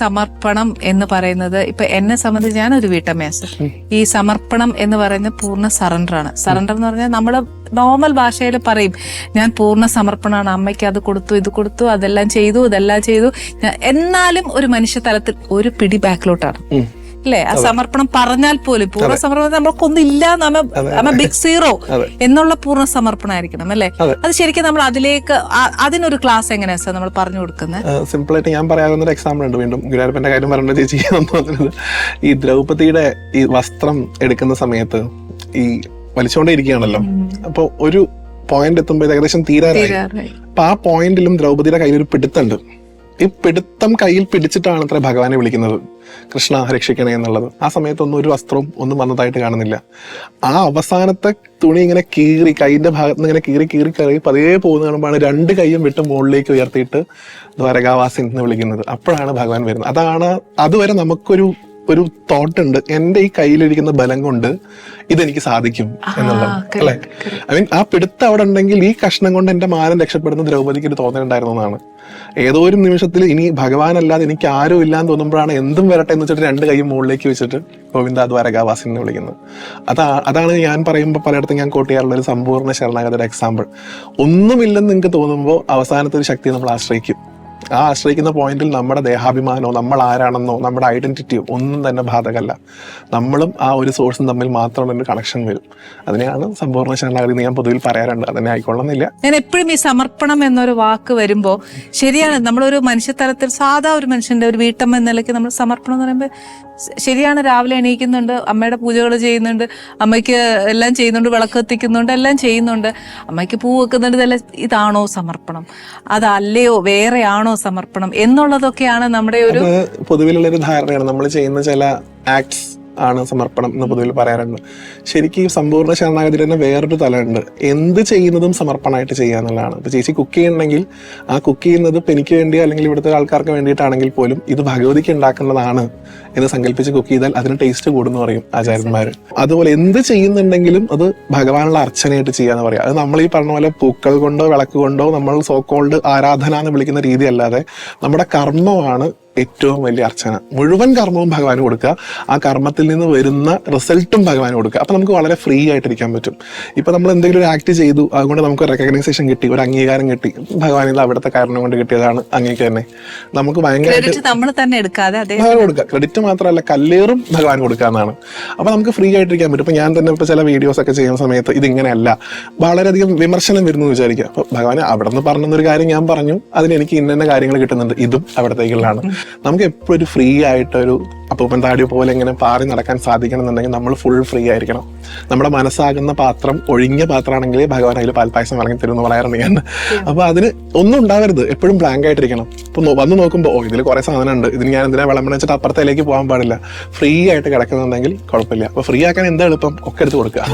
സമർപ്പണം എന്ന് പറയുന്നത് ഇപ്പൊ എന്നെ സംബന്ധിച്ച് ഞാനൊരു വീട്ടമ്മയാസ്. ഈ സമർപ്പണം എന്ന് പറയുന്നത് പൂർണ്ണ സറണ്ടർ ആണ്. സറണ്ടർ എന്ന് പറഞ്ഞാൽ നമ്മള് നോർമൽ ഭാഷയിൽ പറയും ഞാൻ പൂർണ്ണ സമർപ്പണമാണ്, അമ്മയ്ക്ക് അത് കൊടുത്തു ഇത് കൊടുത്തു അതെല്ലാം ചെയ്തു ഇതെല്ലാം ചെയ്തു. എന്നാലും ഒരു മനുഷ്യ തലത്തിൽ ഒരു പിടി ബാക്കിലോട്ടാണ് അല്ലേ ആ സമർപ്പണം പറഞ്ഞാൽ പോലും. പൂർണ്ണ സമർപ്പണം നമ്മൾക്കൊന്നും ഇല്ല, നമ്മ ബിഗ് സീറോ എന്നുള്ള പൂർണ്ണ സമർപ്പണമായിരിക്കണം അല്ലെ. അത് ശരിക്കും നമ്മൾ അതിലേക്ക് അതിനൊരു ക്ലാസ് എങ്ങനെയാ സാർ നമ്മൾ പറഞ്ഞു കൊടുക്കുന്നത്? സിമ്പിൾ ആയിട്ട് ഞാൻ പറയാവുന്ന ഒരു എക്സാമ്പിൾ ഉണ്ട്. വീണ്ടും ഗുരുവായൂരപ്പന്റെ കാര്യം പറഞ്ഞ ചേച്ചി തോന്നുന്നത് ഈ ദ്രൗപദിയുടെ ഈ വസ്ത്രം എടുക്കുന്ന സമയത്ത് ഈ വലിച്ചുകൊണ്ടേ ഇരിക്കുകയാണല്ലോ. അപ്പൊ ഒരു പോയിന്റ് എത്തുമ്പോൾ ഏകദേശം തീരാറായി. അപ്പൊ ആ പോയിന്റിലും ദ്രൗപദിയുടെ കയ്യിൽ ഒരു പിടുത്തുണ്ട്. ഈ പിടുത്തം കയ്യിൽ പിടിച്ചിട്ടാണ് അത്ര ഭഗവാനെ വിളിക്കുന്നത്, കൃഷ്ണ രക്ഷിക്കണേ എന്നുള്ളത്. ആ സമയത്തൊന്നും ഒരു വസ്ത്രവും ഒന്നും വന്നതായിട്ട് കാണുന്നില്ല. ആ അവസാനത്തെ തുണി ഇങ്ങനെ കീറി കൈന്റെ ഭാഗത്ത് നിന്ന് ഇങ്ങനെ കീറി കീറി കയറി പതിയെ പോകുന്ന കാണുമ്പോഴാണ് രണ്ട് കൈയും വിട്ട് മുകളിലേക്ക് ഉയർത്തിയിട്ട് ദ്വാരകാവാസിൻ എന്ന് വിളിക്കുന്നത്. അപ്പോഴാണ് ഭഗവാൻ വരുന്നത്. അതുവരെ നമുക്കൊരു തോട്ട് ഉണ്ട്, എന്റെ ഈ കയ്യിലിരിക്കുന്ന ബലം കൊണ്ട് ഇതെനിക്ക് സാധിക്കും എന്നുള്ളത് അല്ലെ. ഐ മീൻ ആ പിടുത്തം അവിടെ ഉണ്ടെങ്കിൽ ഈ കഷ്ണം കൊണ്ട് എന്റെ മാനം രക്ഷപ്പെടുന്ന ദ്രൗപദിക്ക് ഒരു തോന്നലുണ്ടായിരുന്നതാണ്. ഏതോ ഒരു നിമിഷത്തിൽ ഇനി ഭഗവാനല്ലാതെ എനിക്ക് ആരും ഇല്ലാന്ന് തോന്നുമ്പോഴാണ് എന്തും വരട്ടെ എന്ന് വെച്ചിട്ട് രണ്ട് കൈയും മുകളിലേക്ക് വെച്ചിട്ട് ഗോവിന്ദ ദ്വാരകാവാസിൻ എന്ന് വിളിക്കുന്നത്. അതാണ് ഞാൻ പറയുമ്പോൾ പലയിടത്തും ഞാൻ കോട്ട് ചെയ്യാറുള്ള ഒരു സമ്പൂർണ്ണ ശരണാഗതിയുടെ എക്സാമ്പിൾ. ഒന്നുമില്ലെന്ന് നിങ്ങൾക്ക് തോന്നുമ്പോൾ അവസാനത്തെ ഒരു ശക്തിയെ നമ്മൾ ആശ്രയിക്കും. ആ ആശ്രയിക്കുന്ന പോയിന്റിൽ നമ്മുടെ ദേഹാഭിമാനമോ നമ്മൾ ആരാണെന്നോ നമ്മുടെ ഐഡന്റിറ്റിയോ ഒന്നും തന്നെ ബാധകമല്ല. നമ്മളും ആ ഒരു സോഴ്സും തമ്മിൽ മാത്രമുള്ള ഒരു കണക്ഷൻ വരും. അതിനെയാണ് സമ്പൂർണ്ണ ശരണാഗതി എന്ന് ഞാൻ പൊതുവിൽ പറയാറുണ്ട്. അതിനെ ആയിക്കൊള്ളുന്നില്ല. ഞാൻ എപ്പോഴും ഈ സമർപ്പണം എന്നൊരു വാക്ക് വരുമ്പോൾ ശരിയാണ്, നമ്മളൊരു മനുഷ്യതലത്തിൽ സാധാ ഒരു മനുഷ്യന്റെ ഒരു വീട്ടമ്മ എന്ന നിലയ്ക്ക് നമ്മൾ സമർപ്പണം എന്ന് പറയുമ്പോൾ ശരിയാണ്, രാവിലെ എണീക്കുന്നുണ്ട്, അമ്മയുടെ പൂജകൾ ചെയ്യുന്നുണ്ട്, അമ്മയ്ക്ക് എല്ലാം ചെയ്യുന്നുണ്ട്, വിളക്ക് കത്തിക്കുന്നുണ്ട്, എല്ലാം ചെയ്യുന്നുണ്ട്, അമ്മയ്ക്ക് പൂ വെക്കുന്നുണ്ട്. ഇതെല്ലാം ഇതാണോ സമർപ്പണം, അതല്ലയോ വേറെയാണോ സമർപ്പണം എന്നുള്ളതൊക്കെയാണ് നമ്മുടെ ഒരു പൊതുവിലുള്ളൊരു ധാരണയാണ്. നമ്മൾ ചെയ്യുന്ന ചില ആക്ട്സ് ആണ് സമർപ്പണം എന്ന് പൊതുവിൽ പറയാറുണ്ട്. ശരിക്കും ഈ സമ്പൂർണ്ണ ശരണാഗതിയിൽ തന്നെ വേറൊരു തലമുണ്ട്. എന്ത് ചെയ്യുന്നതും സമർപ്പണമായിട്ട് ചെയ്യാന്നുള്ളതാണ്. ഇപ്പൊ ചേച്ചി കുക്ക് ചെയ്യുന്നുണ്ടെങ്കിൽ ആ കുക്ക് ചെയ്യുന്നത് ഇപ്പൊ എനിക്ക് വേണ്ടിയോ അല്ലെങ്കിൽ ഇവിടുത്തെ ആൾക്കാർക്ക് വേണ്ടിയിട്ടാണെങ്കിൽ പോലും ഇത് ഭഗവതിക്ക് ഉണ്ടാക്കുന്നതാണ് എന്ന് സങ്കല്പിച്ച് കുക്ക് ചെയ്താൽ അതിന് ടേസ്റ്റ് കൂടുന്നു പറയും ആചാര്യന്മാര്. അതുപോലെ എന്ത് ചെയ്യുന്നുണ്ടെങ്കിലും അത് ഭഗവാനുള്ള അർച്ചനയായിട്ട് ചെയ്യാന്ന് പറയാം. അത് നമ്മൾ ഈ പറഞ്ഞ പോലെ പൂക്കൾ കൊണ്ടോ വിളക്ക് കൊണ്ടോ നമ്മൾ സോ കോൾഡ് ആരാധന എന്ന് വിളിക്കുന്ന രീതി അല്ലാതെ നമ്മുടെ കർമ്മമാണ് ഏറ്റവും വലിയ അർച്ചന. മുഴുവൻ കർമ്മവും ഭഗവാന് കൊടുക്കുക, ആ കർമ്മത്തിൽ നിന്ന് വരുന്ന റിസൾട്ടും ഭഗവാന് കൊടുക്കുക. അപ്പൊ നമുക്ക് വളരെ ഫ്രീ ആയിട്ടിരിക്കാൻ പറ്റും. ഇപ്പൊ നമ്മൾ എന്തെങ്കിലും ഒരു ആക്ട് ചെയ്തു, അതുകൊണ്ട് നമുക്ക് റെക്കഗ്നൈസേഷൻ കിട്ടി, ഒരു അംഗീകാരം കിട്ടി, ഭഗവാൻ ഇത് അവിടുത്തെ കാരണം കൊണ്ട് കിട്ടിയതാണ്, അങ്ങേക്ക് തന്നെ നമുക്ക് ഭയങ്കരമായിട്ട് കൊടുക്കുക. ക്രെഡിറ്റ് മാത്രമല്ല കല്ലേറും ഭഗവാൻ കൊടുക്കാന്നാണ്. അപ്പൊ നമുക്ക് ഫ്രീ ആയിട്ടിരിക്കാൻ പറ്റും. ഇപ്പൊ ഞാൻ തന്നെ ഇപ്പൊ ചില വീഡിയോസ് ഒക്കെ ചെയ്യുന്ന സമയത്ത് ഇതിങ്ങനെയല്ല, വളരെയധികം വിമർശനം വരുന്നു എന്ന് വിചാരിക്കുക. അപ്പൊ ഭഗവാൻ അവിടെ നിന്ന് പറഞ്ഞൊരു കാര്യം ഞാൻ പറഞ്ഞു, അതിന് എനിക്ക് ഇന്ന കാര്യങ്ങൾ കിട്ടുന്നുണ്ട്, ഇതും അവിടത്തേക്കുള്ളതാണ്. നമുക്ക് എപ്പോഴും ഒരു ഫ്രീ ആയിട്ടൊരു അപ്പൂപ്പൻ താടി പോലെ ഇങ്ങനെ പാറി നടക്കാൻ സാധിക്കണം എന്നുണ്ടെങ്കിൽ നമ്മൾ ഫുൾ ഫ്രീ ആയിരിക്കണം. നമ്മുടെ മനസ്സാകുന്ന പാത്രം ഒഴിഞ്ഞ പാത്രമാണെങ്കിലേ ഭഗവാൻ അതിൽ പാൽപ്പായസം വാങ്ങി തരും എന്ന് പറയാറുണ്ട് ഞാൻ. അപ്പൊ അതിന് ഒന്നും ഉണ്ടാവരുത്, എപ്പോഴും ബ്ലാങ്ക് ആയിട്ടിരിക്കണം. ഇപ്പൊ വന്ന് നോക്കുമ്പോൾ ഇതിൽ കുറെ സാധനം ഉണ്ട്, ഇതിന് ഞാൻ എന്തിനാ വിളമ്പണം വെച്ചിട്ട് അപ്പുറത്തേക്ക് പോകാൻ പാടില്ല. ഫ്രീ ആയിട്ട് കിടക്കുന്നുണ്ടെങ്കിൽ കുഴപ്പമില്ല. അപ്പൊ ഫ്രീ ആക്കാൻ എന്താ എളുപ്പം, ഒക്കെ എടുത്ത് കൊടുക്കുക.